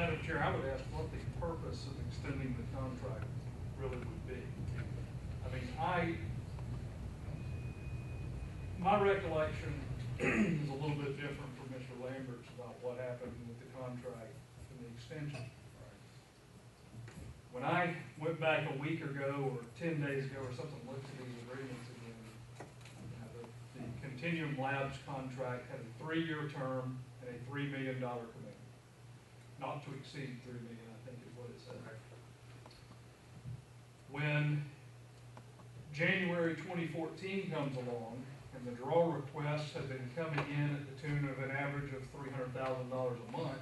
Madam Chair, I would ask what the purpose of extending the contract really would be. I mean, my recollection is a little bit different from Mr. Lambert's about what happened with the contract and the extension. When I went back a week ago or 10 days ago or something, looked at these agreements again, the Continuum Labs contract had a 3-year term and a $3 million commitment. Not to exceed $3 million, I think is what it said. When January 2014 comes along, and the draw requests have been coming in at the tune of an average of $300,000 a month,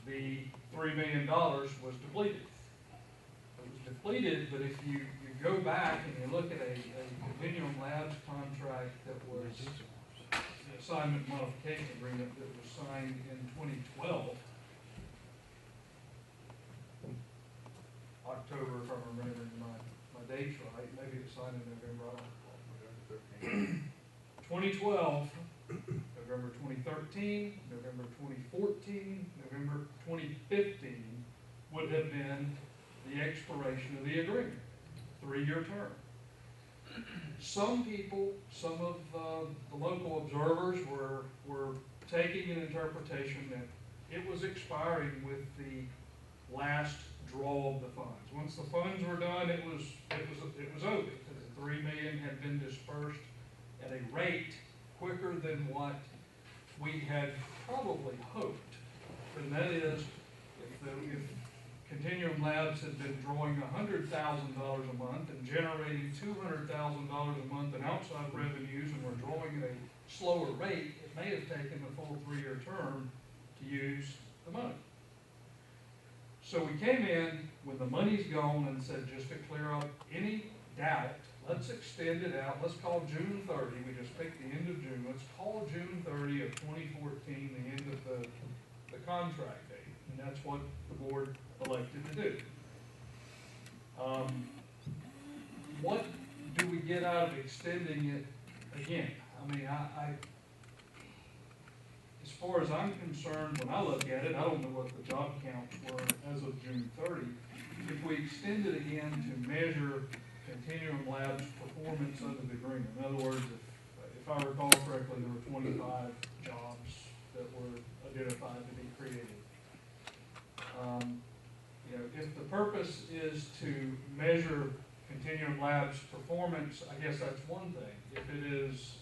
the $3 million was depleted. It was depleted, but if you go back and you look at a Continuum Labs contract that was the assignment modification agreement that was signed in 2012, October, if I'm remembering my dates right, maybe it was signed in November, I don't recall. 2012, November 2013, November 2014, November 2015 would have been the expiration of the agreement, 3-year term. Some people, some of the local observers were taking an interpretation that it was expiring with the last draw of the funds. Once the funds were done, it was over. The $3 million had been dispersed at a rate quicker than what we had probably hoped. And that is, if Continuum Labs had been drawing $100,000 a month and generating $200,000 a month in outside revenues, and were drawing at a slower rate, it may have taken the full 3-year term to use the money. So we came in when the money's gone and said, just to clear up any doubt, let's extend it out. Let's call June 30. We just picked the end of June. Let's call June 30 of 2014 the end of the contract date. And that's what the board elected to do. What do we get out of extending it again? I mean, as far as I'm concerned, when I look at it, I don't know what the job counts were as of June 30. If we extend it again to measure Continuum Labs' performance under the agreement, in other words, if I recall correctly, there were 25 jobs that were identified to be created. If the purpose is to measure Continuum Labs' performance, I guess that's one thing. If it is,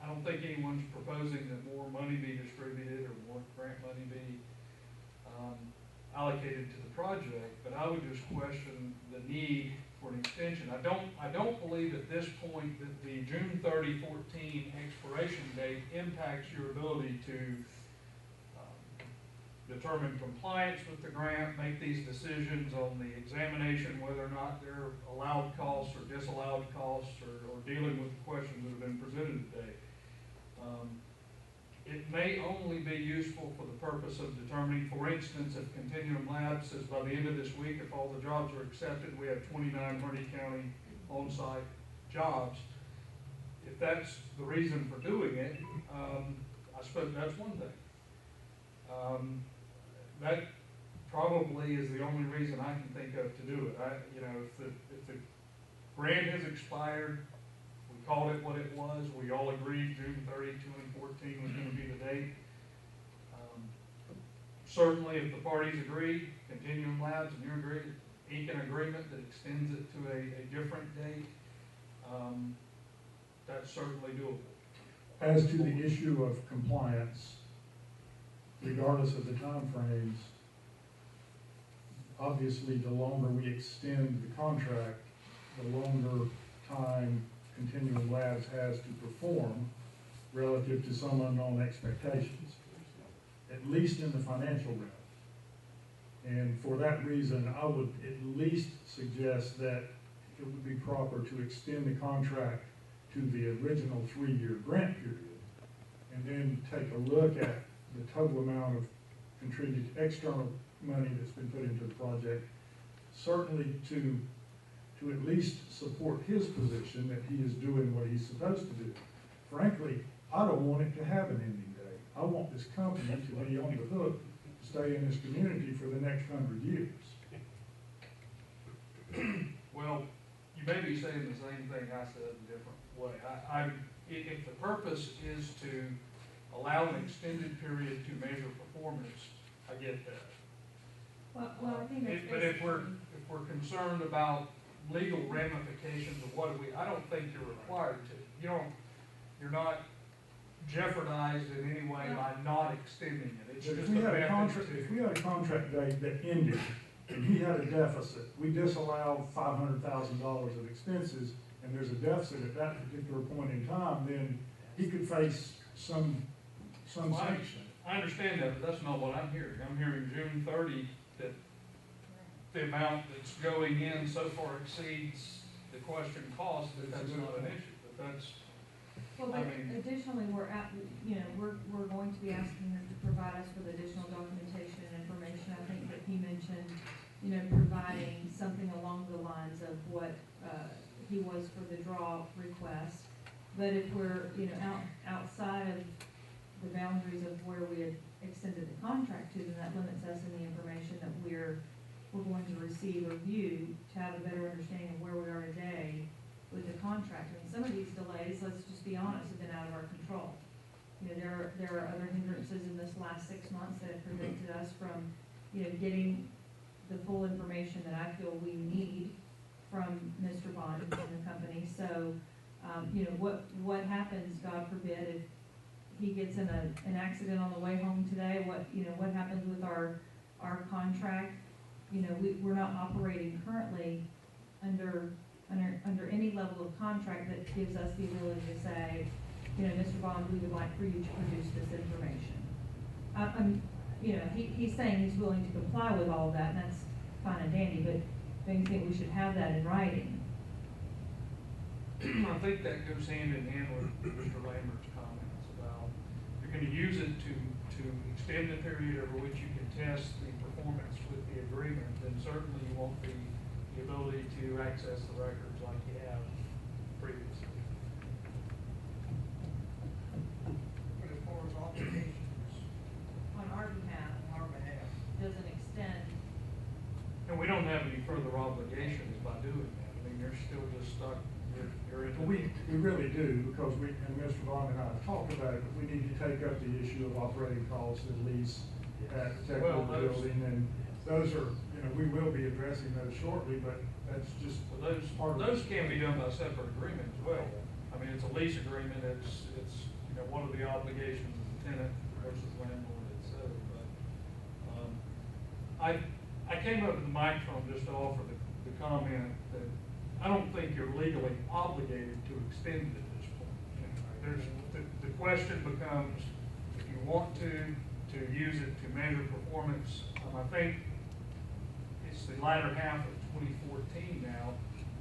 I don't think anyone's proposing that more money be distributed or more grant money be allocated to the project, but I would just question the need for an extension. I don't believe at this point that the June 30, 14 expiration date impacts your ability to determine compliance with the grant, make these decisions on the examination, whether or not they're allowed costs or disallowed costs, or dealing with the questions that have been presented today. It may only be useful for the purpose of determining, for instance, if Continuum Labs says by the end of this week, if all the jobs are accepted, we have 29 Hardy County on-site jobs. If that's the reason for doing it, I suppose that's one thing. That probably is the only reason I can think of to do it. If the grant has expired, we called it what it was. We all agreed June 30, 2014 was going to be the date. Certainly, if the parties agree, Continuum Labs and you agree, ink an agreement that extends it to a different date, that's certainly doable. As to the issue of compliance, regardless of the time frames, obviously the longer we extend the contract, the longer time Continuum Labs has to perform relative to some unknown expectations, at least in the financial realm. And for that reason, I would at least suggest that it would be proper to extend the contract to the original 3-year grant period, and then take a look at the total amount of contributed external money that's been put into the project, certainly to at least support his position that he is doing what he's supposed to do. Frankly, I don't want it to have an ending date. I want this company to be on the hook to stay in this community for the next 100 years. Well, you may be saying the same thing I said in a different way. If the purpose is to allow an extended period to measure performance, I get that. Well, I think that's. But if we're concerned about legal ramifications of what I don't think you're required to. You're not jeopardized in any way by not extending it. It's But just if we a had a method contract, to. if we had a contract date that ended, and he had a deficit, we disallowed $500,000 of expenses, and there's a deficit at that particular point in time, then he could face some sanction. I understand that, but that's not what I'm hearing. I'm hearing June 30, that the amount that's going in so far exceeds the question cost, that that's not an issue, but that's. Well, but additionally, we're going to be asking them to provide us with additional documentation and information. I think that he mentioned, providing something along the lines of what, he was for the draw request. But if we're, outside of the boundaries of where we had extended the contract to, then that limits us in the information that we're going to receive or view to have a better understanding of where we are today with the contract. I mean, some of these delays, let's just be honest, have been out of our control. There are other hindrances in this last 6 months that have prevented us from, getting the full information that I feel we need from Mr. Bond and from the company. So, what happens, God forbid, if he gets in an accident on the way home today? What happens with our contract? We're not operating currently under any level of contract that gives us the ability to say, Mr. Bond, we would like for you to produce this information. He's saying he's willing to comply with all of that, and that's fine and dandy, but don't you think we should have that in writing? I think that goes hand in hand with Mr. Lambert's comments about, you're gonna use it to extend the period over which you can test the performance with the agreement, then certainly you want the ability to access the records like you have previously. But as far as obligations, On our behalf, on our behalf, doesn't extend. And we don't have any further obligations by doing that. I mean, you're still just stuck, you're in. But we really do, because and Mr. Vaughn and I have talked about it, but we need to take up the issue of operating costs at least at the technical Well, those- building, and those are, we will be addressing those shortly, but that's just Well, those can be done by separate agreement as well. I mean, it's a lease agreement, it's, what are the obligations of the tenant versus landlord, et cetera, but, I came up with the microphone just to offer the comment that I don't think you're legally obligated to extend it at this point. The question becomes, if you want to use it to measure performance, I think it's the latter half of 2014 now,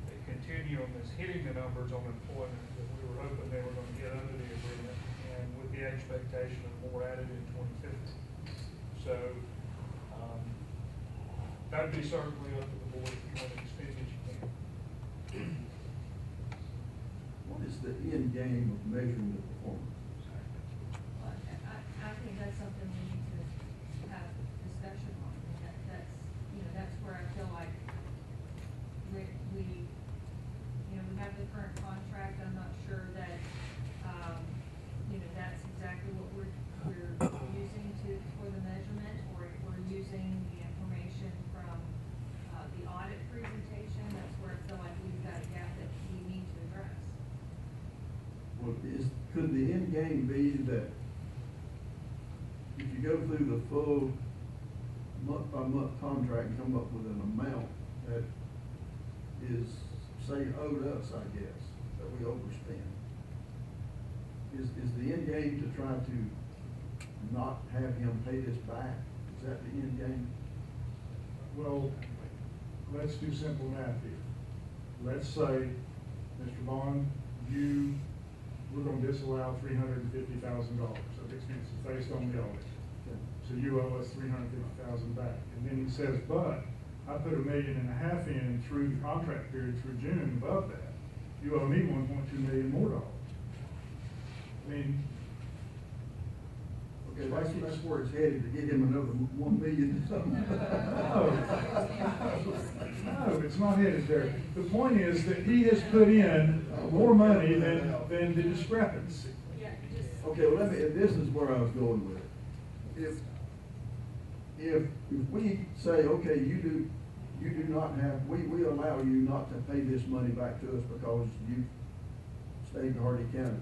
that Continuum is hitting the numbers on employment that we were hoping they were gonna get under the agreement, and with the expectation of more added in 2015. So, that'd be certainly up to the board if you want to extend it, you can. What is the end game of measuring the performance? Well, I think that's something we need to have discussion on. That's where I feel like we have the current contract. I'm not sure that, that's exactly what we're using for the measurement, or if we're using the information from, the audit presentation. That's where I feel like we've got a gap that we need to address. Well, could the end game be that if you go through the full month-by-month contract and come up with an amount that is, say, owed us, I guess, that we overspend, is the end game to try to not have him pay this back? Is that the end game? Well, let's do simple math here. Let's say, Mr. Bond, we're gonna disallow $350,000 of expenses based on the audit. So you owe us $350,000 back. And then he says, but I put $1.5 million in through the contract period through June, and above that, you owe me $1.2 million more. I mean, Okay, that's where it's headed, to get him another 1 million. No, it's not headed there. The point is that he has put in more money than the discrepancy. Okay, well, this is where I was going with it. If we say, okay, you do not have, we allow you not to pay this money back to us because you stayed in Hardy County.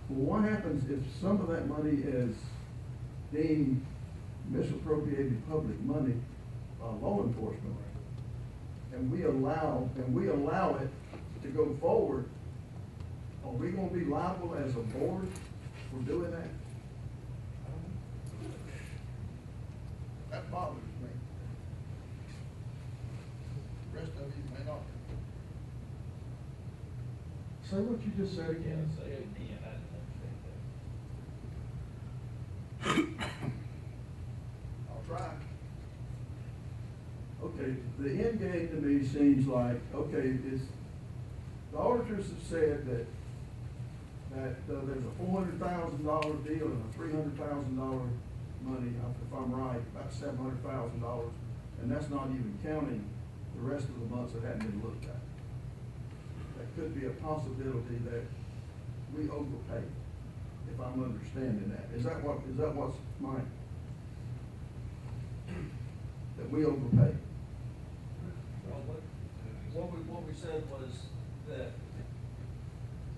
Well, what happens if some of that money is deemed misappropriated public money by law enforcement? And we allow it to go forward, are we gonna be liable as a board for doing that? That bothers me. The rest of you may not. Say what you just said again. Say it again, I didn't understand that. I'll try. Okay, the end game to me seems like, okay, the auditors have said that there's a $400,000 deal and a $300,000 money, if I'm right, about $700,000, and that's not even counting the rest of the months that haven't been looked at. That could be a possibility that we overpay, if I'm understanding that. Is that what's mine? That we overpay? Well, what we said was that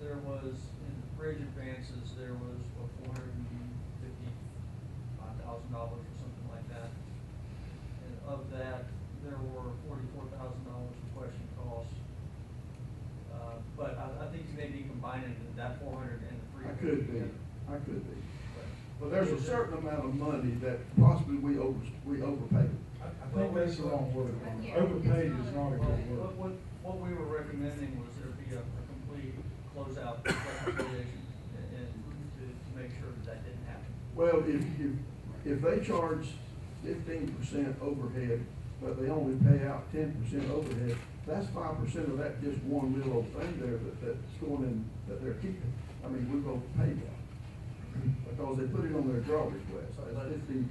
there was, in the bridge advances, there was $455,000 or something like that. And of that, there were $44,000 of question costs. But I think you may be combining that 400 and the 300. I could be. But there's a certain amount of money that possibly we overpay. I think that's the wrong word. Overpaid is not a good word. What we were recommending was there be a complete closeout reconciliation and to make sure that didn't happen. Well, if they charge 15% overhead, but they only pay out 10% overhead, that's 5% of that just one little old thing there that's going in, that they're keeping. I mean, we will pay that. Because they put it on their draw request, that's 15%.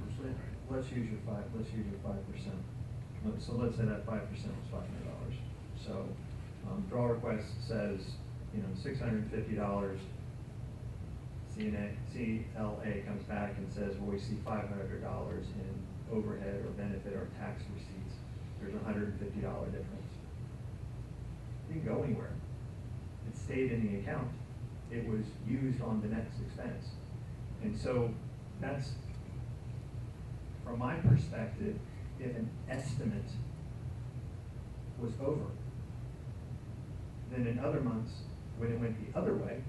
Let's use your 5%. So let's say that 5% was $500. So, draw request says, $650. CLA comes back and says, well, we see $500 in overhead or benefit or tax receipts. There's a $150 difference. It didn't go anywhere. It stayed in the account. It was used on the next expense. And so that's, from my perspective, if an estimate was over, then in other months, when it went the other way,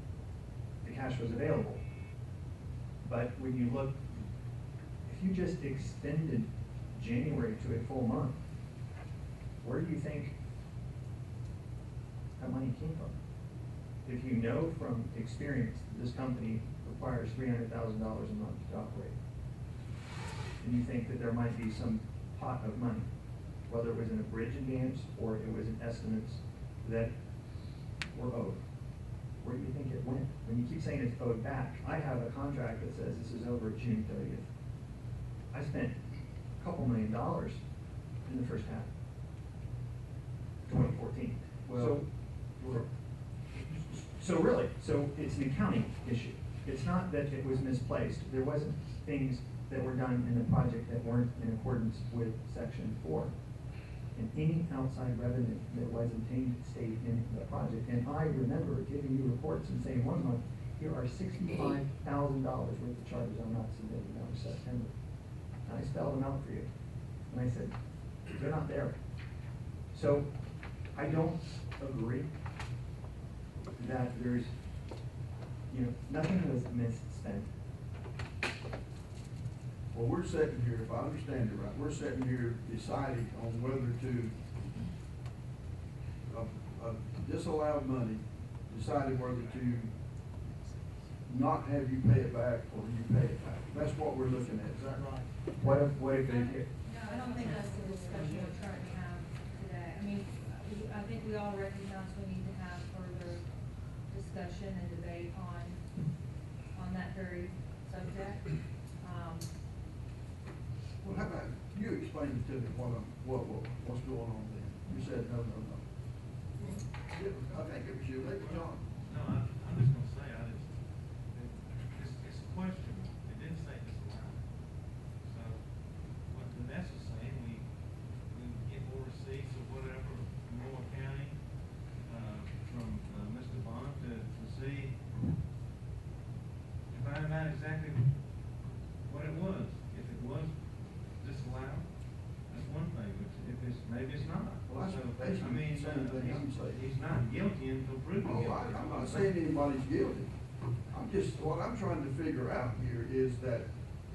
the cash was available. But when you look, if you just extended January to a full month, where do you think that money came from? If you know from experience that this company requires $300,000 a month to operate, and you think that there might be some pot of money, whether it was in a bridge advance or it was in estimates that were owed, where do you think it went? When you keep saying it's owed back, I have a contract that says this is over June 30th. I spent a couple $1 million in the first half, 2014. So really, it's an accounting issue. It's not that it was misplaced. There wasn't things that were done in the project that weren't in accordance with Section 4. And any outside revenue that was obtained stayed in the project. And I remember giving you reports and saying 1 month, here are $65,000 worth of charges I'm not submitting. That was September. And I spelled them out for you. And I said, they're not there. So I don't agree that there's, nothing was misspent. Well, we're sitting here, if I understand it right, we're sitting here deciding on whether to disallowed money, deciding whether to not have you pay it back or you pay it back. That's what we're looking at, is that right? What if they did? No, I don't think that's the discussion we're trying to have today. I mean, I think we all recognize we need to have further discussion and debate on that very subject. explain it to me, what's going on then. You said no. I think it was you, maybe John. No, I'm just gonna say, it's questionable, it didn't say disallowed. So, what Vanessa's saying, we get more receipts or whatever from Moore County, from, Mr. Bond to see, to find out exactly what it was. If it was disallowed, that's one thing, but if it's, maybe it's not. Well, that's So, basically I mean, the same thing I'm saying. he's not guilty until proven Oh, guilty. I'm not saying anybody's guilty. What I'm trying to figure out here is that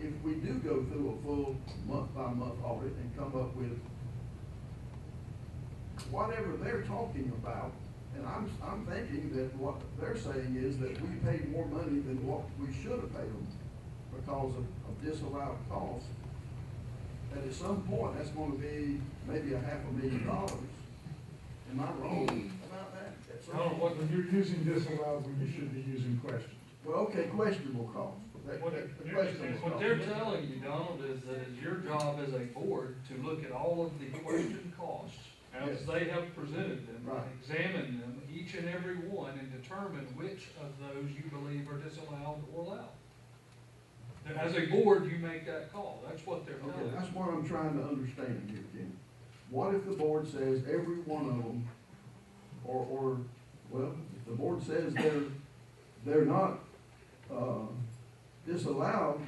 if we do go through a full month-by-month audit and come up with whatever they're talking about, and I'm thinking that what they're saying is that we paid more money than what we should have paid them because of disallowed costs. And at some point, that's gonna be maybe $500,000. Am I wrong about that? At some No, point? When you're using disallowed, when you should be using questioned. Well, okay, questionable costs. The questionable What costs. they're telling you, Donald, is that it's your job as a board to look at all of the question costs as Yes. they have presented them, Right. examine them, each and every one, and determine which of those you believe are disallowed or allowed. As a board, you make that call. That's what they're telling Okay, you. that's what I'm trying to understand here, Ken. What if the board says every one of them, well, if the board says they're not, disallowed,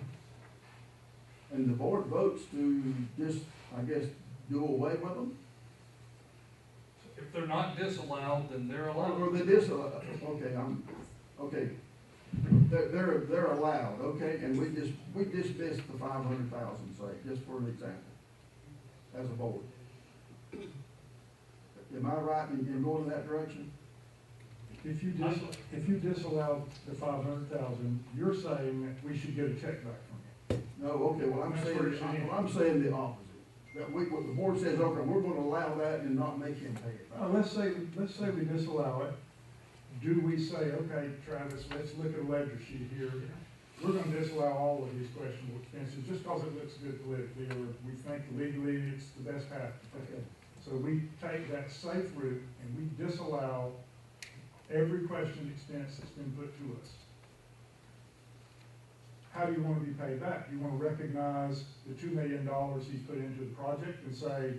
and the board votes to just, I guess, do away with them? If they're not disallowed, then they're Or allowed. they disallowed, okay, they're allowed, okay, and we dismissed the 500,000, say, just for an example, as a board. Am I right in going in that direction? If you disallow the 500,000, you're saying that we should get a check back from you. No, okay, well, That's where it's at. I'm saying the opposite. That what the board says, okay, we're gonna allow that and not make him pay it. Let's say we disallow it. Do we say, okay, Travis, let's look at a ledger sheet here. We're gonna disallow all of these questionable expenses just because it looks good politically, or we think legally it's the best path to take. So we take that safe route and we disallow every questioned expense that's been put to us. How do you want to be paid back? Do you want to recognize the $2 million he's put into the project and say,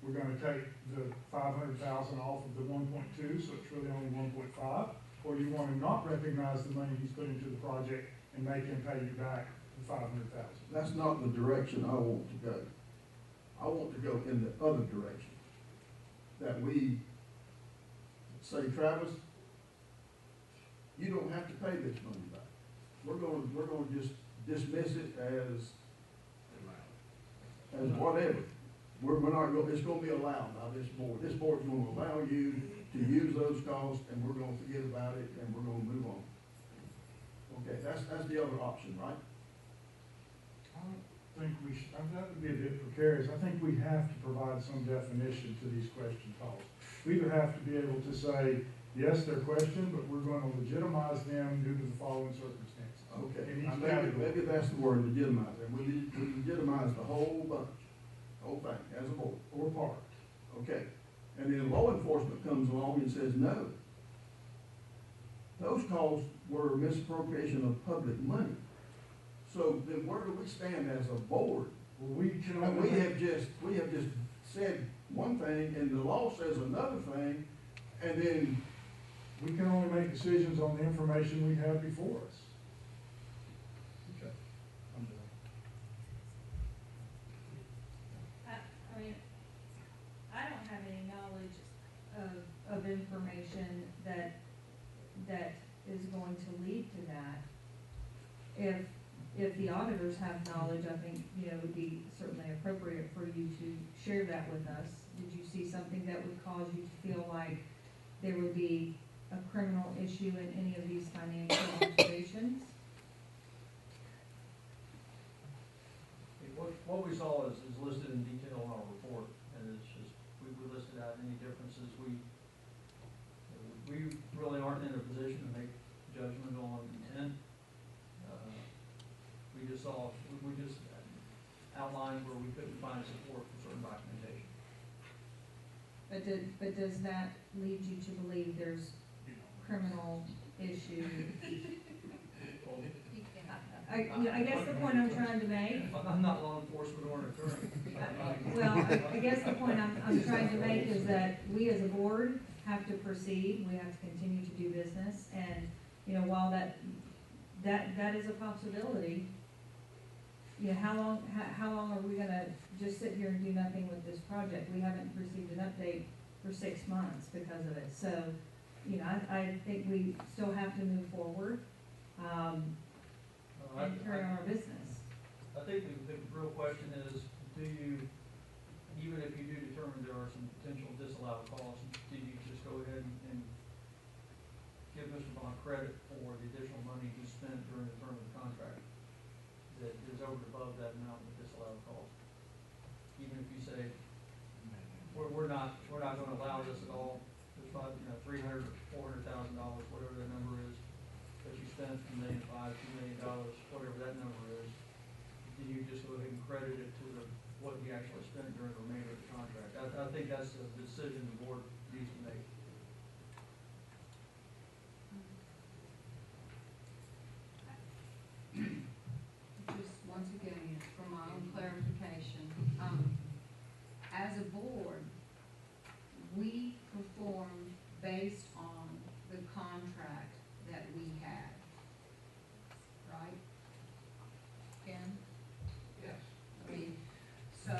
we're gonna take the 500,000 off of the 1.2, so it's really only 1.5? Or you want to not recognize the money he's put into the project and make him pay you back the 500,000? That's not the direction I want to go. I want to go in the other direction. That we say, Travis, you don't have to pay this money back. We're gonna just dismiss it as whatever. We're not gonna, it's gonna be allowed by this board. This board's gonna allow you to use those costs, and we're gonna forget about it, and we're gonna move on. Okay, that's the other option, right? I don't think we should, that would be a bit precarious. I think we have to provide some definition to these question calls. We either have to be able to say, yes, they're questioned, but we're gonna legitimize them due to the following circumstances. Okay, In each maybe category. that's the word, legitimize, and we legitimize the whole bunch, whole thing, as a board. Or part. Okay, and then law enforcement comes along and says, no. Those calls were misappropriation of public money. So then where do we stand as a board? Well, we can And only. we have just said one thing, and the law says another thing, and then, We can only make decisions on the information we have before us. okay, I'm done. I mean, I don't have any knowledge of information that is going to lead to that. If the auditors have knowledge, I think, it would be certainly appropriate for you to share that with us. Did you see something that would cause you to feel like there would be a criminal issue in any of these financial observations? What we saw is listed in detail in our report, and it's just, we listed out any differences. We really aren't in a position to make judgment on intent. We just saw, outlined where we couldn't find support for certain documentation. But does that lead you to believe there's criminal issue? I guess the point I'm trying to make, I'm not law enforcement or an attorney. well, I guess the point I'm trying to make is that we as a board have to proceed, we have to continue to do business, and, you know, while that is a possibility, you know, how long are we gonna just sit here and do nothing with this project? We haven't received an update for 6 months because of it, so, you know, I think we still have to move forward, and carry on our business. I think the real question is, do you, even if you do determine there are some potential disallowed costs, do you just go ahead and give Mr. Bond credit for the additional money he spent during the term of the contract that is over and above that amount of disallowed cost? Even if you say, we're not gonna allow this at all, there's about, you know, $300,000 or $400,000, whatever the number is, that you spent, $1.5 million, $2 million, whatever that number is, do you just go ahead and credit it to what he actually spent during the remainder of the contract? I think that's the decision the board needs to make. Just once again, for my own clarification, as a board, we performed based on the contract that we had, right? Ken? Yes. I mean, so,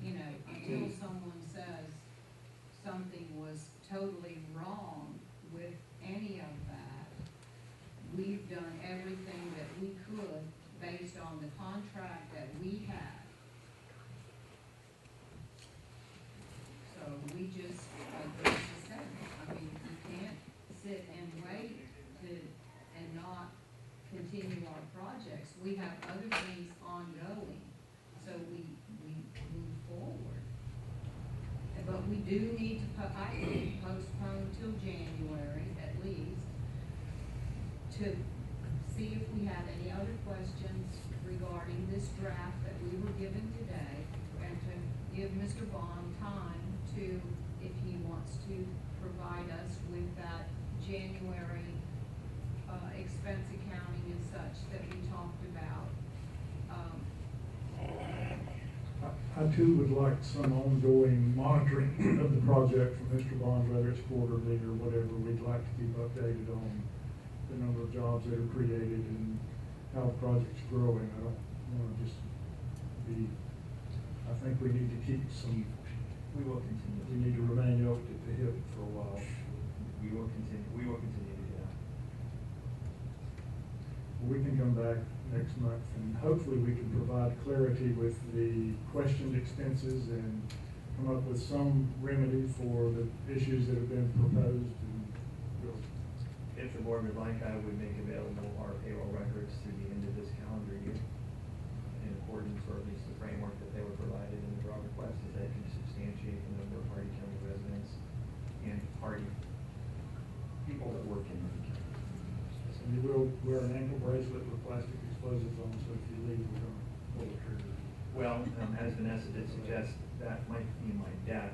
you know, until someone says something was totally wrong with any of that, we've done everything that we could based on the contract that we had. So we just, like Lisa said, I mean, you can't sit and wait and not continue our projects. We have other things ongoing, so we move forward. But we do need to, I think, postpone till January at least, to see if we have any other questions regarding this draft that we were given today, and to give Mr. Bond time to, if he wants to provide us with that January expense accounting and such that we talked about. I too would like some ongoing monitoring of the project from Mr. Bond, whether it's quarterly or whatever. We'd like to keep updated on the number of jobs that are created and how the project's growing. I don't wanna just be, I think we need to keep some, We will continue. we need to remain yoked at the hip for a while. We will continue to do that. We can come back next month and hopefully we can provide clarity with the questioned expenses and come up with some remedy for the issues that have been proposed. And we'll, If the board would like, I would make available our payroll records through the end of this calendar year, in accordance, or at least the framework that they were provided in the draw request, is that can substantiate the number of Hardy County residents and Hardy people that work in Hardy County. and you will wear an ankle bracelet with plastic explosives on, so if you leave, we're gonna pull the trigger. Well, as Vanessa did suggest, that might mean my death.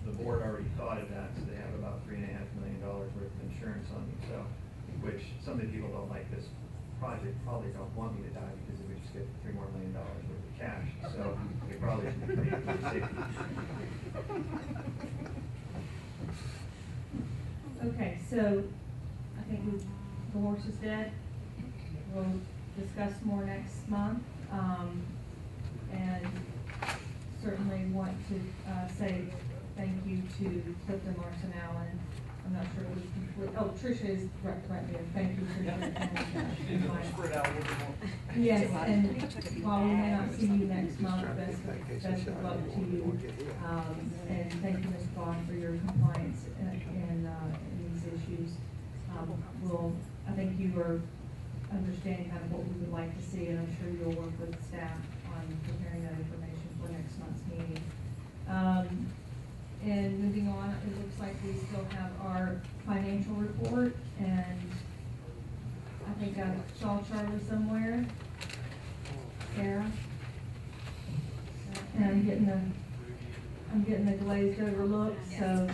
The board already thought of that, so they have about $3.5 million worth of insurance on me, so, which some of the people don't like this project, probably don't want me to die because they would just get $3 more million worth of cash, so they probably should be paying for safety. Okay, so I think the horse is dead. We'll discuss more next month, and certainly want to say thank you to Clifton Larson Allen. I'm not sure it was complete, oh, Tricia is right here, thank you, Tricia. Spread out a little bit more. Yes, and while we may not see you next month, best of luck to you. And thank you, Ms. Bond, for your compliance in these issues. I think you are understanding kind of what we would like to see, and I'm sure you'll work with staff on preparing that information for next month's meeting. And moving on, it looks like we still have our financial report, and I think I saw Charlie somewhere. Sarah? I'm getting the glazed over look, so.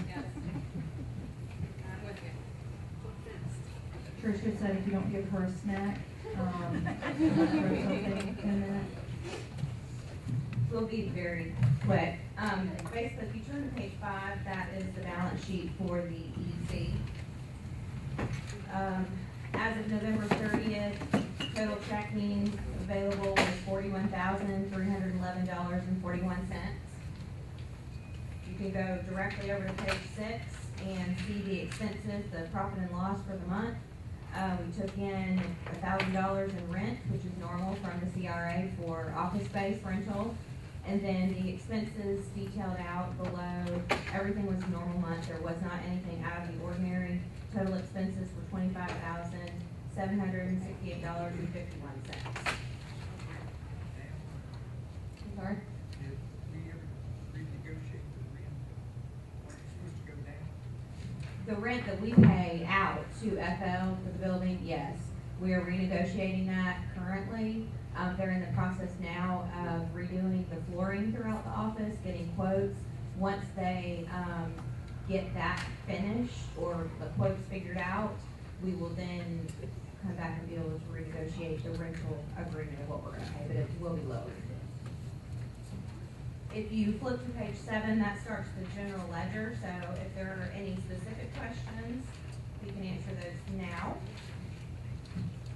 Tricia said if you don't give her a snack, throw something in that. We'll be very quick. Basically, if you turn to page 5, that is the balance sheet for the EDC. As of November 30th, total checking available was $41,311.41. You can go directly over to page 6 and see the expenses, the profit and loss for the month. We took in $1,000 in rent, which is normal from the CRA for office space rental. And then the expenses detailed out below, everything was a normal month. There was not anything out of the ordinary. Total expenses were $25,768.51. I'm sorry? Did we ever renegotiate the rent? When it's supposed to go down? The rent that we pay out to FL for the building, yes. We are renegotiating that currently. They're in the process now of redoing the flooring throughout the office, getting quotes. Once they get that finished or the quotes figured out, we will then come back and be able to renegotiate the rental agreement of what we're gonna pay, but it will be lower. If you flip to page 7, that starts the general ledger, so if there are any specific questions, we can answer those now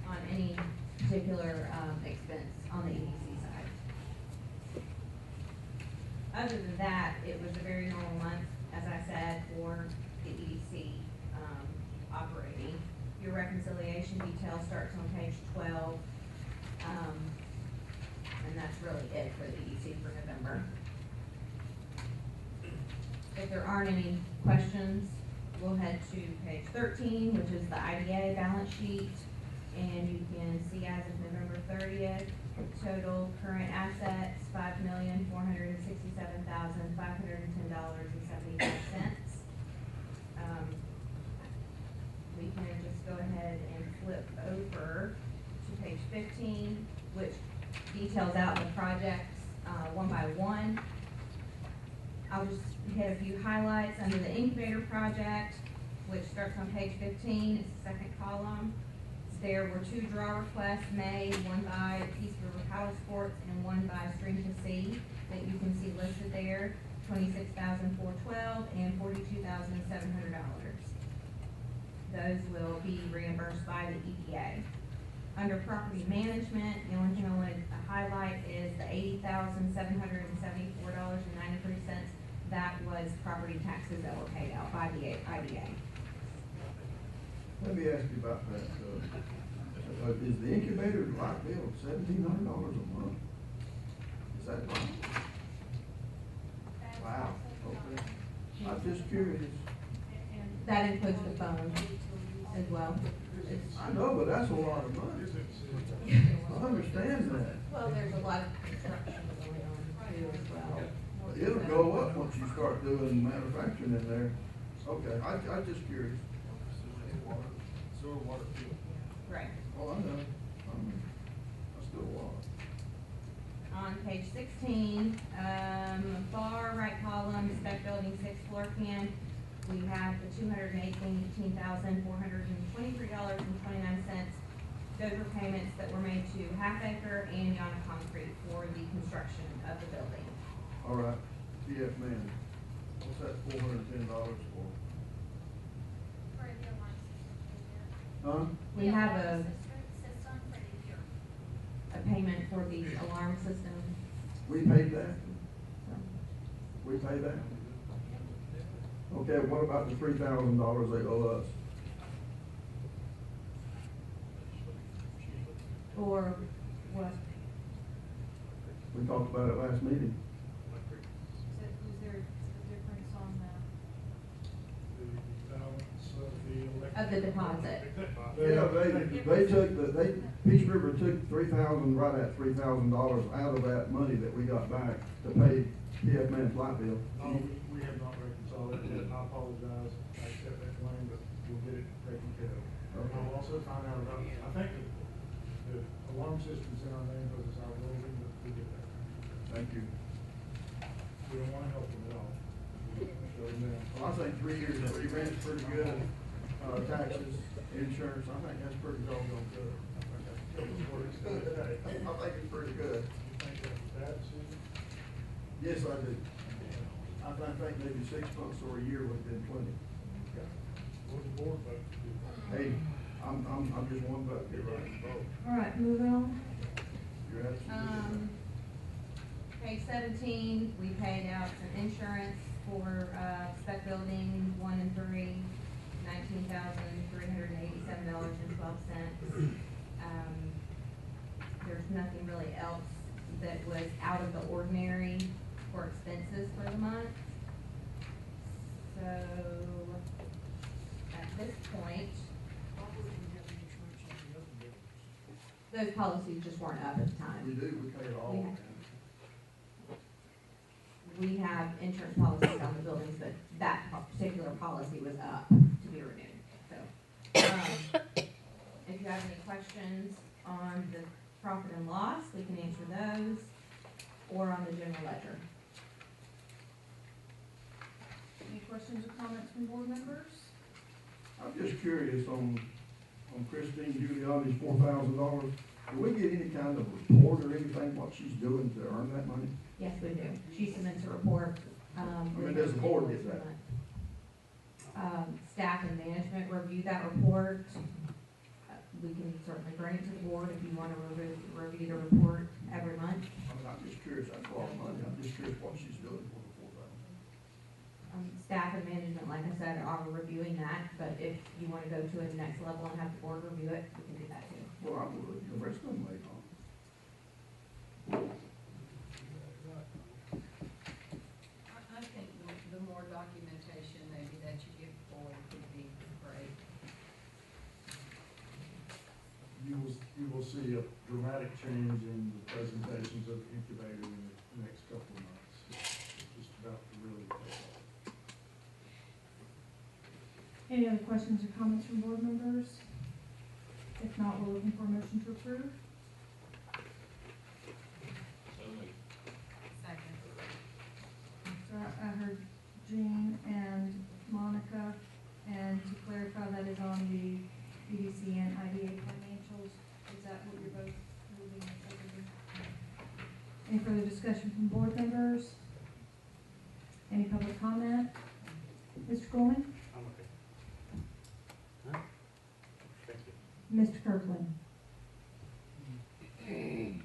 on any particular expense on the EDC side. Other than that, it was a very normal month, as I said, for the EDC operating. Your reconciliation detail starts on page 12, and that's really it for the EDC for November. If there aren't any questions, we'll head to page 13, which is the IDA balance sheet. And you can see as of November 30th, total current assets, $5,467,510.75. We can just go ahead and flip over to page 15, which details out the projects one by one. I'll just hit a few highlights under the incubator project, which starts on page 15. It's the second column. There were 2 draw requests made, one by Peace River Paddle Sports and one by Stream to Sea, that you can see listed there, $26,412 and $42,700. Those will be reimbursed by the EPA. Under property management, the only thing I wanted to highlight is the $80,774.93. That was property taxes that were paid out by the IDA. Let me ask you about that. Is the incubator light bill $1,700 a month? Is that right? Wow, okay. I'm just curious. That includes the phone as well. I know, but that's a lot of money. I understand that. Well, there's a lot of construction going on too as well. It'll go up once you start doing manufacturing in there. Okay, I'm just curious. Sewer, water, fuel. Right. Oh, I know. I still water. On page 16, far right column, spec building 6th floor plan, we have the $218,423.29. Those were payments that were made to Half Acre and Yana Concrete for the construction of the building. All right, PF man, what's that $410 for? Huh? We have a payment for the alarm system. We paid that? We paid that? Okay, what about the $3,000 they owe us? Or what? We talked about it last meeting. Was there a difference on The balance of the electric. Of the deposit. Yeah, they took Peace River took right at $3,000 out of that money that we got back to pay PF Man's light bill. No, we have not reconciled it yet, and I apologize. I accept that claim, but we'll get it taken care of. And I'll also find out about, I think the alarm system's in our name because it's our building, but we'll get that. Thank you. wanna help them out. Show them that. Well, I think 3 years, free rent's pretty good, taxes, insurance, I think that's pretty doggone good. I think it's pretty good. You think that's bad, Susan? Yes, I do. I think maybe 6 months or a year would have been plenty. Okay. What's the board vote to do? Hey, I'm just one vote here, right? All right, moving on. You're absolutely Page 17, we paid out some insurance for, spec building 1 and 3, $19,387.12. There's nothing really else that was out of the ordinary for expenses for the month. So, at this point, Why wouldn't we have insurance on the other buildings? those policies just weren't up at the right. We time. do, we pay it all, We man. We have insurance policies on the buildings, but that particular policy was up to be renewed, so. If you have any questions on the profit and loss, we can answer those, or on the general ledger. Any questions or comments from board members? I'm just curious on Christine Giuliani's $4,000. Do we get any kind of report or anything, what she's doing to earn that money? Yes, we do. She submits a report. Does the board get that? Staff and management review that report. We can certainly bring it to the board if you want to review the report every month. I'm just curious, that's a lot of money, I'm just curious what she's doing for the $4,000. Staff and management, like I said, are reviewing that, but if you want to go to the next level and have the board review it, we can do that too. Well, I would, the rest of them late on. I think the more documentation maybe that you give forward would be great. You will see a dramatic change in the presentations of the incubator in the next couple of months. It's just about to really take off. Any other questions or comments from board members? If not, we're looking for a motion to approve. Second. So I heard Jean and Monica, and to clarify, that is on the EDC and IDA financials. Is that what you're both moving and seconding? Any further discussion from board members? Any public comment? Mr. Coleman? I'm okay. Huh? Thank you. Mr. Kirkland?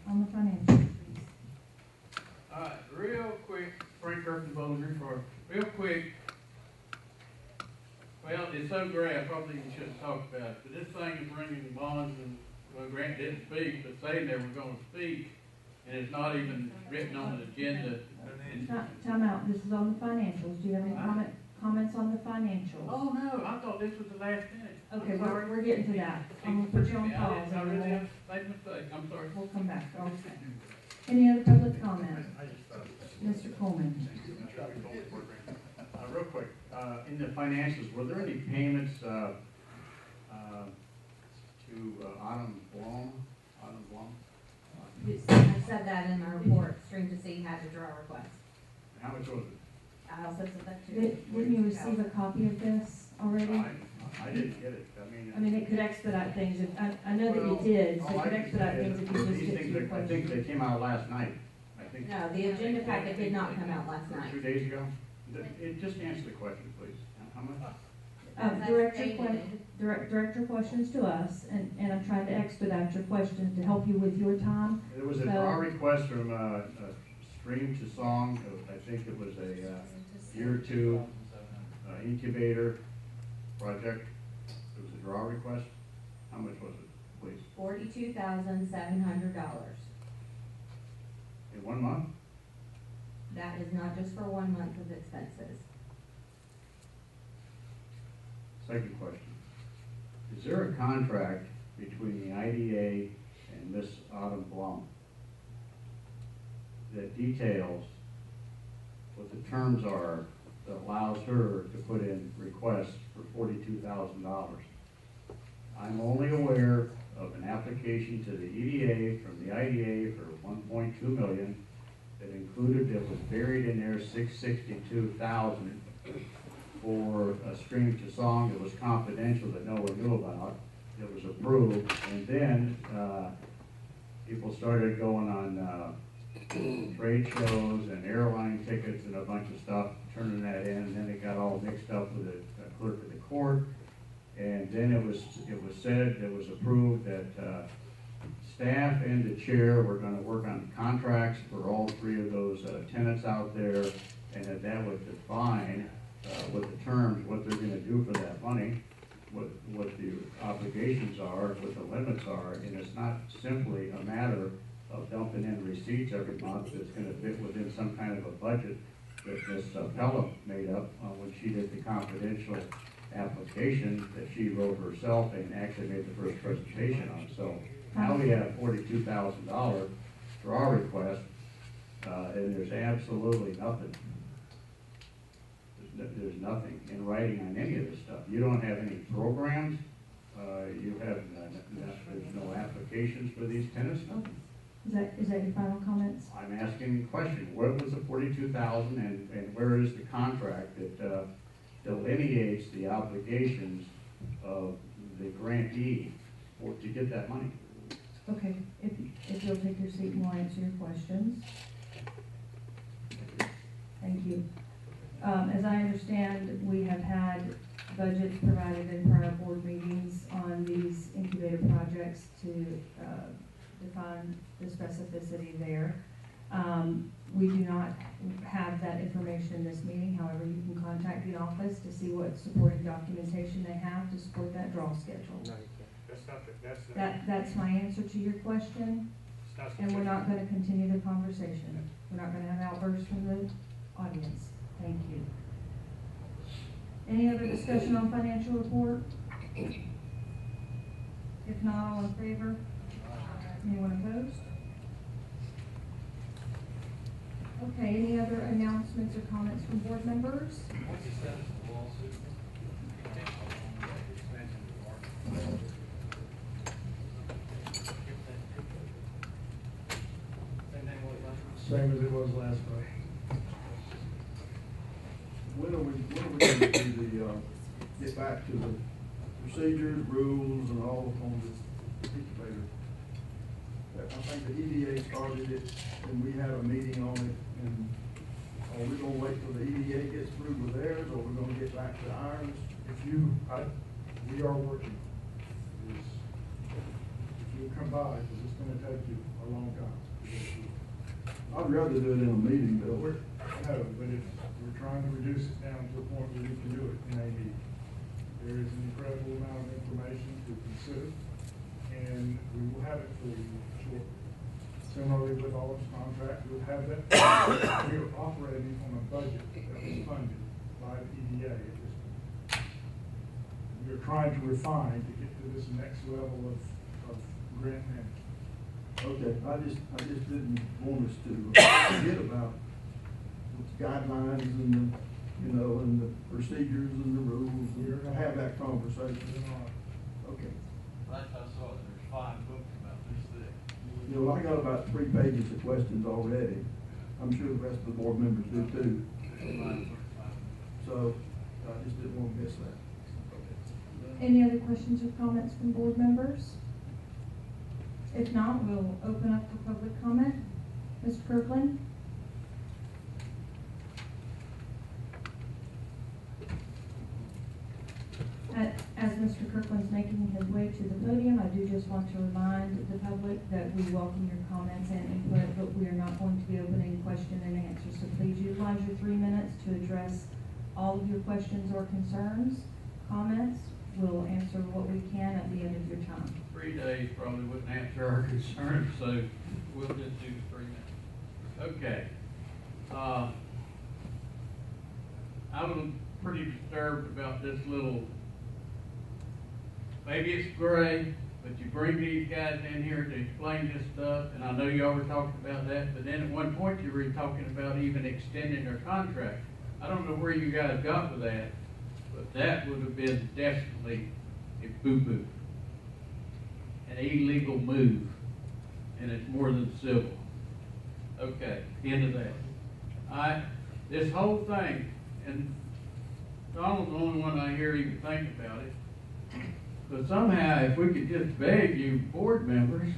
On the financials, please. All right, real quick, Frank Kirkland, Bowling Report, real quick. Well, it's so great, I probably shouldn't talk about it, but this thing is ringing bonds and, well, Grant didn't speak, but saying they were gonna speak, and it's not even written on the agenda. Time out, this is on the financials. Do you have any comments on the financials? Oh, no, I thought this was the last minute. I'm Okay, sorry. we're getting to that. I'm gonna put you on pause. I and really we'll- have made a mistake, I'm sorry. We'll come back. Okay. Any other public comment? Mr. Coleman? Real quick, in the financials, were there any payments, to, Autumn Blom? I said that in my report, Stream to Sea had to draw a request. How much was it? I also said that too. Didn't you receive a copy of this already? I didn't get it, I mean, it could expedite things. I know that you did, so it could expedite things if you just These get to things, your I think question. they came out last night, I think. No, the agenda packet did not come out last night. 2 days ago? Just answer the question, please. How much? That's Direct your questions to us, and I'm trying to expedite your questions to help you with your time. There was a draw request from, Stream to Song, I think it was a, year 2 incubator project. It was a draw request. How much was it, please? $42,700. In 1 month? That is not just for 1 month of expenses. Second question. Is there a contract between the IDA and Miss Autumn Blum that details what the terms are that allows her to put in requests for $42,000? I'm only aware of an application to the EDA from the IDA for $1.2 million It included, it was buried in there, $662,000 for a Stream to Song. It was confidential that no one knew about. It was approved, and then, people started going on, trade shows and airline tickets and a bunch of stuff, turning that in, and then it got all mixed up with the clerk of the court. And then it was said, it was approved that, staff and the chair were gonna work on contracts for all three of those, tenants out there, and that would define, what the terms, what they're gonna do for that money, what the obligations are, what the limits are, and it's not simply a matter of dumping in receipts every month. It's gonna fit within some kind of a budget that Ms. Pella made up when she did the confidential application that she wrote herself and actually made the first presentation on. So now we have $42,000 draw request, and there's absolutely nothing. There's nothing in writing on any of this stuff. You don't have any programs. You have, there's no applications for these tenants. Is that your final comments? I'm asking the question, where was the $42,000 and where is the contract that delineates the obligations of the grantee to get that money? Okay, if you'll take your seat and we'll answer your questions. Thank you. As I understand, we have had budgets provided in prior board meetings on these incubator projects to define the specificity there. We do not have that information in this meeting. However, you can contact the office to see what supporting documentation they have to support that draw schedule. No, you can't. That's my answer to your question, and we're not gonna continue the conversation. We're not gonna have outbursts from the audience. Thank you. Any other discussion on financial report? If not, all in favor? Anyone opposed? Okay, any other announcements or comments from board members? What's the status of the lawsuit? Same as it was last night. When are we gonna do get back to the procedures, rules, and all on the incubator? I think the EDA started it, and we had a meeting on it, and are we gonna wait till the EDA gets through with theirs, or we're gonna get back to ours? We are working. If you come by, because it's gonna take you a long time. I'd rather do it in a meeting, Bill. We're trying to reduce it down to a point where we can do it in a meeting. There is an incredible amount of information to consider, and we will have it for you shortly. Similarly with all this contract, we'll have that. We are operating on a budget that was funded by the EDA at this point. We are trying to refine to get to this next level of grant management. Okay, I just didn't want us to forget about the guidelines and the, and the procedures and the rules, and have that conversation. Okay. Last I saw, there's 5 books about this thick. I got about 3 pages of questions already. I'm sure the rest of the board members do too. So, I just didn't want to miss that. Any other questions or comments from board members? If not, we'll open up for public comment. Mr. Kirkland? As Mr. Kirkland's making his way to the podium, I do just want to remind the public that we welcome your comments and input, but we are not going to be opening question and answer. So please utilize your 3 minutes to address all of your questions or concerns, comments. We'll answer what we can at the end of your time. 3 days probably wouldn't answer our concerns, so we'll just do 3 minutes. Okay. I was pretty disturbed about this little, maybe it's gray, but you bring these guys in here to explain this stuff, and I know y'all were talking about that, but then at one point you were talking about even extending their contract. I don't know where you guys got with that, but that would have been definitely a boo-boo. An illegal move, and it's more than civil. Okay, end of that. This whole thing, and Donald's the only one I hear even think about it. But somehow, if we could just beg you board members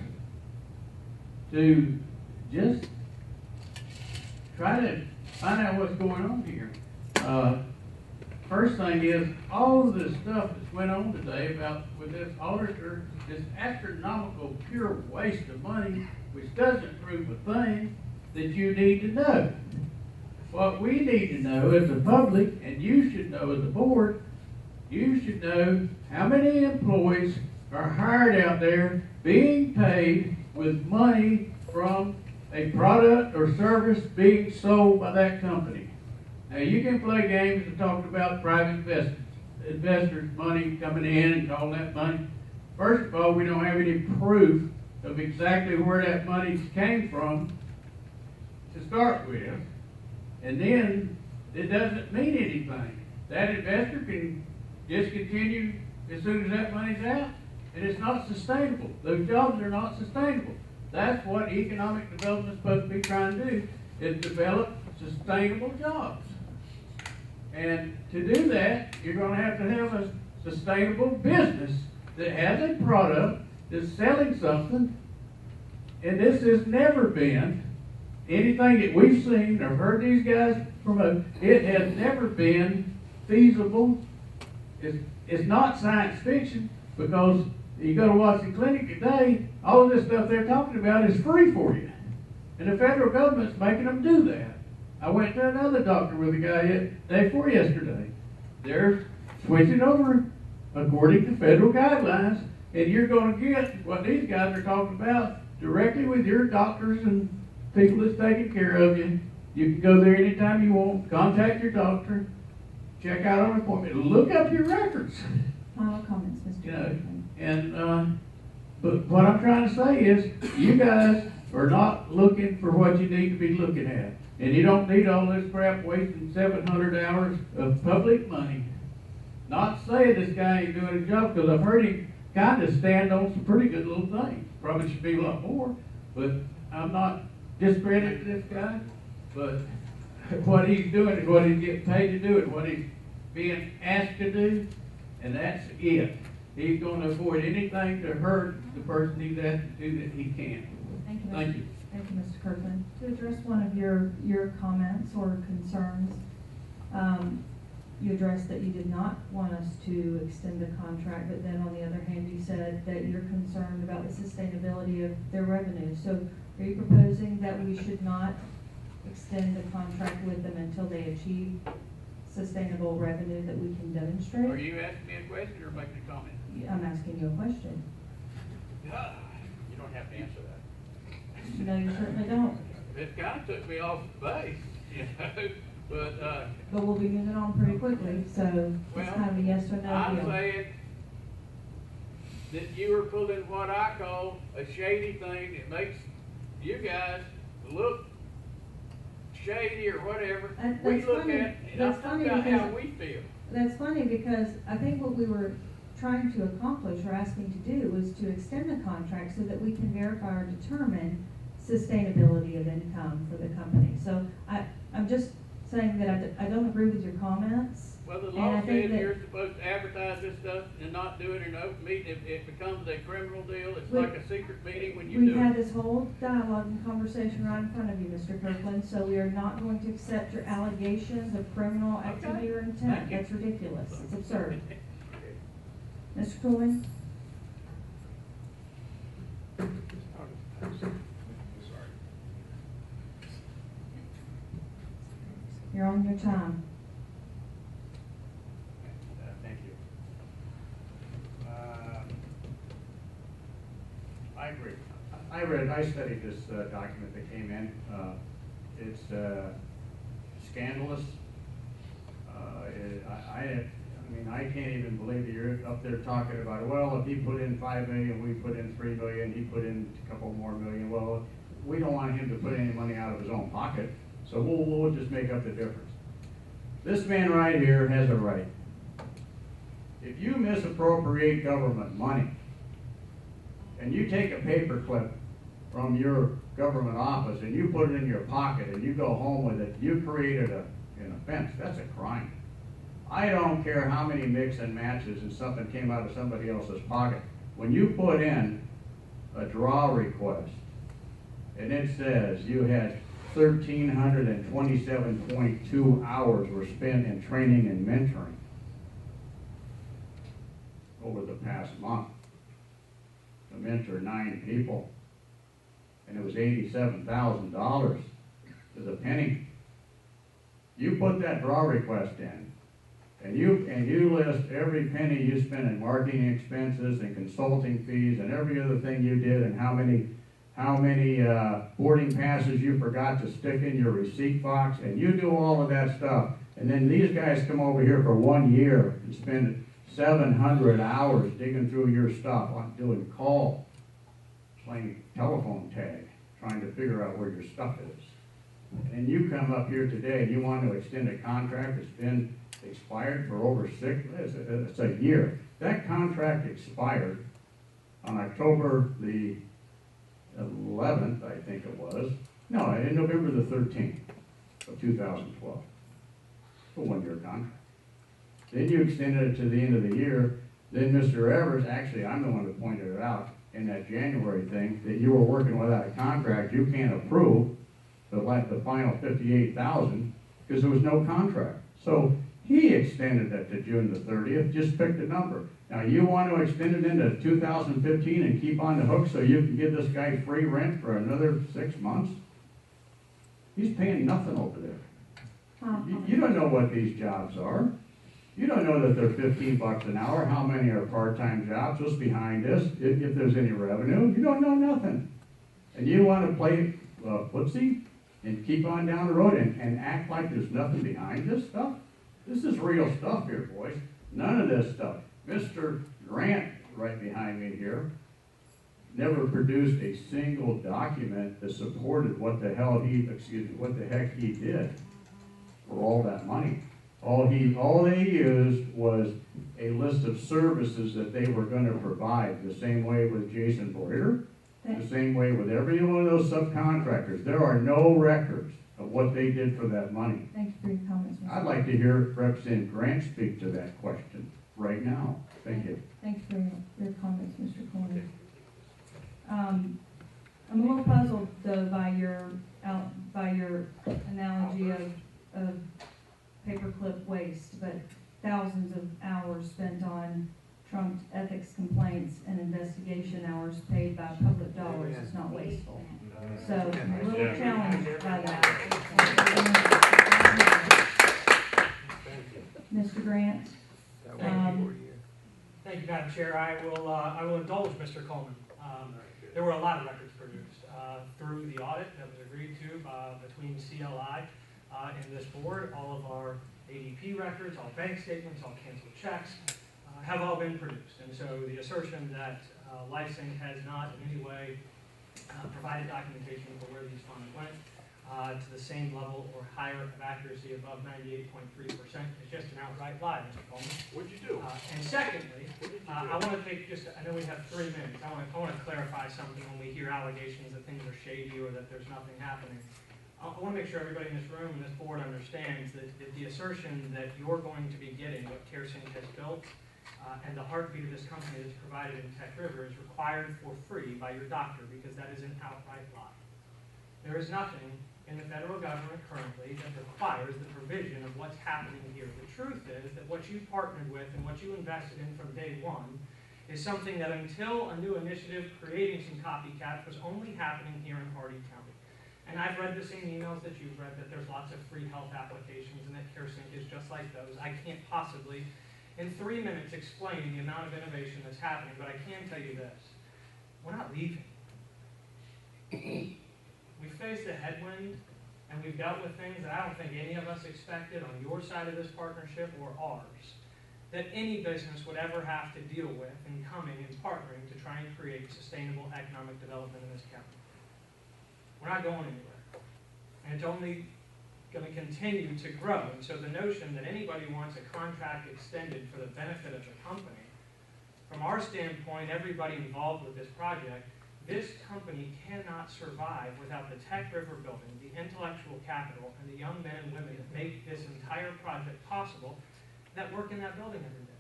to just try to find out what's going on here. First thing is, all of this stuff that's went on today about with this auditor, this astronomical pure waste of money, which doesn't prove a thing that you need to know. What we need to know as the public, and you should know as the board, you should know how many employees are hired out there being paid with money from a product or service being sold by that company. Now, you can play games and talk about private investors' money coming in and all that money. First of all, we don't have any proof of exactly where that money came from to start with. And then it doesn't mean anything. That investor can discontinue as soon as that money's out, and it's not sustainable. Those jobs are not sustainable. That's what economic development is supposed to be trying to do, is develop sustainable jobs. And to do that, you're going to have a sustainable business that has a product that's selling something. And this has never been anything that we've seen or heard these guys promote. It has never been feasible. It's not science fiction, because you go to Watson Clinic today, all of this stuff they're talking about is free for you. And the federal government's making them do that. I went to another doctor with a guy day before yesterday. They're switching over according to federal guidelines, and you're going to get what these guys are talking about directly with your doctors and people that's taking care of you. You can go there anytime you want, contact your doctor, check out on appointment, look up your records. Final comments, Mr. You know, Chairman. and but what I'm trying to say is, you guys are not looking for what you need to be looking at. And you don't need all this crap wasting 700 hours of public money. Not saying this guy ain't doing his job, because I've heard him kind of stand on some pretty good little things. Probably should be a lot more, but I'm not discrediting this guy. But what he's doing is what he's getting paid to do, and what he's being asked to do, and that's it. He's going to avoid anything to hurt the person he's asked to do that he can. Thank you, Mr. Thank you. Thank you, Mr. Kirkland. To address one of your comments or concerns, you addressed that you did not want us to extend the contract, but then on the other hand, you said that you're concerned about the sustainability of their revenue. So are you proposing that we should not extend the contract with them until they achieve sustainable revenue that we can demonstrate? Are you asking me a question or making a comment? I'm asking you a question. You don't have to answer that. No, you certainly don't. It kind of took me off the base, you know, But we'll be moving on pretty quickly, so it's kind of a yes or no I'm deal. saying that you are pulling what I call a shady thing that makes you guys look shady or whatever. We That's look funny. at, and That's I'm funny talking about how because- we feel. That's funny because I think what we were trying to accomplish or asking to do was to extend the contract so that we can verify or determine sustainability of income for the company. So I'm just saying that I don't agree with your comments. Well, the And law I think says that- you're supposed to advertise this stuff and not do it in open meeting. It becomes a criminal deal. It's We- like a secret meeting when you We've do had it. this whole dialogue and conversation right in front of you, Mr. Kirkland, so we are not going to accept your allegations of criminal activity or intent. Thank you. That's ridiculous. It's absurd. Mr. Cooley? You're on your time. Thank you. I agree. I studied this document that came in. It's scandalous. I mean, I can't even believe that you're up there talking about, well, if he put in 5 million, we put in 3 million, he put in a couple more million. Well, we don't want him to put any money out of his own pocket, so we'll just make up the difference. This man right here has a right. If you misappropriate government money and you take a paper clip from your government office and you put it in your pocket and you go home with it, you created an offense. That's a crime. I don't care how many mix and matches and something came out of somebody else's pocket. When you put in a draw request and it says you had 1,327.2 hours were spent in training and mentoring over the past month to mentor 9 people, and it was $87,000 to the penny. You put that draw request in, and you list every penny you spent in marketing expenses and consulting fees and every other thing you did, and how many boarding passes you forgot to stick in your receipt box, and you do all of that stuff. And then these guys come over here for 1 year and spend 700 hours digging through your stuff, on doing call, playing telephone tag, trying to figure out where your stuff is. And you come up here today and you want to extend a contract that's been expired for over it's a year. That contract expired on October the 11th, I think it was. No, in November the 13th of 2012. It's a 1-year contract. Then you extended it to the end of the year. Then Mr. Evers, actually I'm the one that pointed it out in that January thing, that you were working without a contract. You can't approve the final $58,000 because there was no contract. So he extended it to June the 30th, just picked a number. Now you want to extend it into 2015 and keep on the hook so you can give this guy free rent for another 6 months? He's paying nothing over there. You don't know what these jobs are. You don't know that they're $15 an hour. How many are part-time jobs? What's behind this? If there's any revenue, you don't know nothing. And you want to play footsie and keep on down the road and act like there's nothing behind this stuff? This is real stuff here, boys. None of this stuff. Mr. Grant, right behind me here, never produced a single document that supported what the heck he did for all that money. All they used was a list of services that they were going to provide, the same way with Jason Boyer, the same way with every one of those subcontractors. There are no records of what they did for that money. Thank you for your comments, Mr. I'd like to hear Representative Grant speak to that question right now. Thank you. Thank you for your comments, Mr. Corner. I'm a little puzzled though by your analogy of paperclip waste, but thousands of hours spent on trumped ethics complaints and investigation hours paid by public dollars is not wasteful. So I'm a little challenged by that. Mr. Grant? Thank you, Madam Chair. I will indulge Mr. Coleman. There were a lot of records produced through the audit that was agreed to between CLI and this board. All of our ADP records, all bank statements, all canceled checks have all been produced. And so the assertion that Lysing has not in any way provided documentation for where these funds went to the same level or higher of accuracy above 98.3% is just an outright lie, Mr. Coleman. What'd you do? And secondly, I want to take I know we have 3 minutes. I want to clarify something when we hear allegations that things are shady or that there's nothing happening. I want to make sure everybody in this room and this board understands that the assertion that you're going to be getting what CareSync has built and the heartbeat of this company that's provided in Tech River is required for free by your doctor, because that is an outright lie. There is nothing in the federal government currently that requires the provision of what's happening here. The truth is that what you partnered with and what you invested in from day one is something that until a new initiative creating some copycats was only happening here in Hardee County. And I've read the same emails that you've read, that there's lots of free health applications and that CareSync is just like those. I can't possibly, in 3 minutes, explain the amount of innovation that's happening, but I can tell you this. We're not leaving. We faced a headwind, and we've dealt with things that I don't think any of us expected on your side of this partnership or ours, that any business would ever have to deal with in coming and partnering to try and create sustainable economic development in this county. We're not going anywhere. And it's only going to continue to grow. And so the notion that anybody wants a contract extended for the benefit of the company, from our standpoint, everybody involved with this project This company cannot survive without the Tech River building, the intellectual capital, and the young men and women that make this entire project possible that work in that building every day.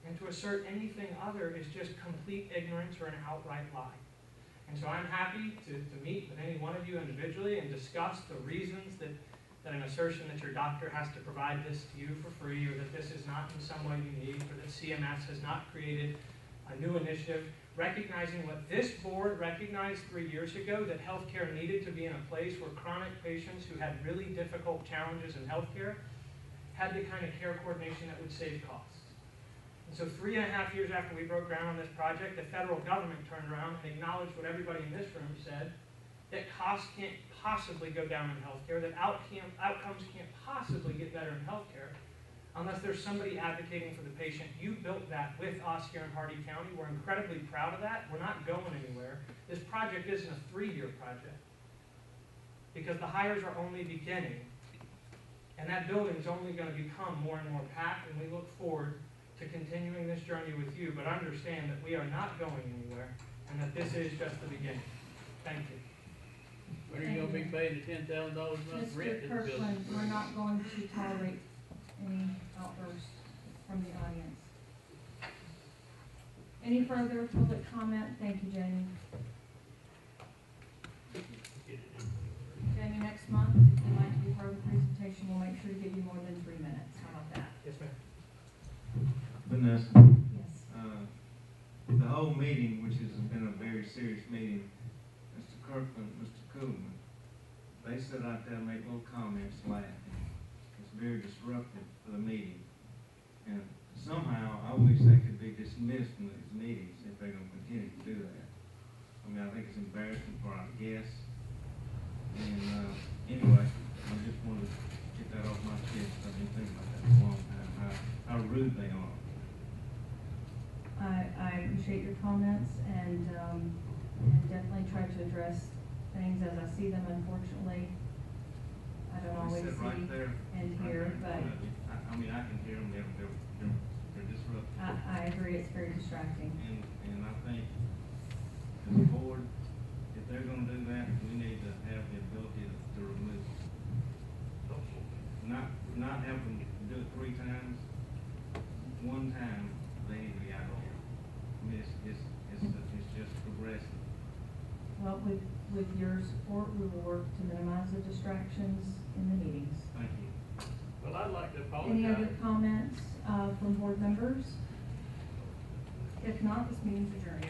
And to assert anything other is just complete ignorance or an outright lie. And so I'm happy to meet with any one of you individually and discuss the reasons that an assertion that your doctor has to provide this to you for free, or that this is not in some way unique, or that CMS has not created a new initiative, recognizing what this board recognized 3 years ago, that healthcare needed to be in a place where chronic patients who had really difficult challenges in healthcare had the kind of care coordination that would save costs. And so 3.5 years after we broke ground on this project, the federal government turned around and acknowledged what everybody in this room said, that costs can't possibly go down in healthcare, that outcomes can't possibly get better in healthcare unless there's somebody advocating for the patient. You built that with us here in Hardee County. We're incredibly proud of that. We're not going anywhere. This project isn't a 3-year project because the hires are only beginning, and that building is only going to become more and more packed, and we look forward to continuing this journey with you, but understand that we are not going anywhere and that this is just the beginning. Thank you. When are you gonna be paying the $10,000 a month rent Mr. to the building? Kirkland, we're not going to tolerate any outbursts from the audience. Any further public comment? Thank you, Jamie. Jamie, next month, if you'd like to be part of the presentation, we'll make sure to give you more than 3 minutes. How about that? Yes, ma'am. Vanessa, Yes. the whole meeting, which has been a very serious meeting, Mr. Kirkland, Mr. Coolman, they sit out there and make little comments laughing. It's very disruptive for the meeting. And somehow, I wish they could be dismissed from these meetings if they're gonna continue to do that. I mean, I think it's embarrassing for our guests. And, anyway, I just wanted to get that off my chest. I've been thinking about that for a long time, how rude they are. I appreciate your comments and definitely try to address things as I see them. Unfortunately, I don't They always sit right see there, and right hear, there in but front of you. I mean, I can hear them, they're disruptive. I agree, it's very distracting. And I think, as a board, if they're gonna do that, we need to have the ability to remove them. Not have them do it 3 times, one time, they need to be out of here. I mean, it's just progressive. Well, with your support, we will work to minimize the distractions in the meetings. Thank you. Well, I'd like to apologize. Any other comments from board members? If not, this meeting's adjourned.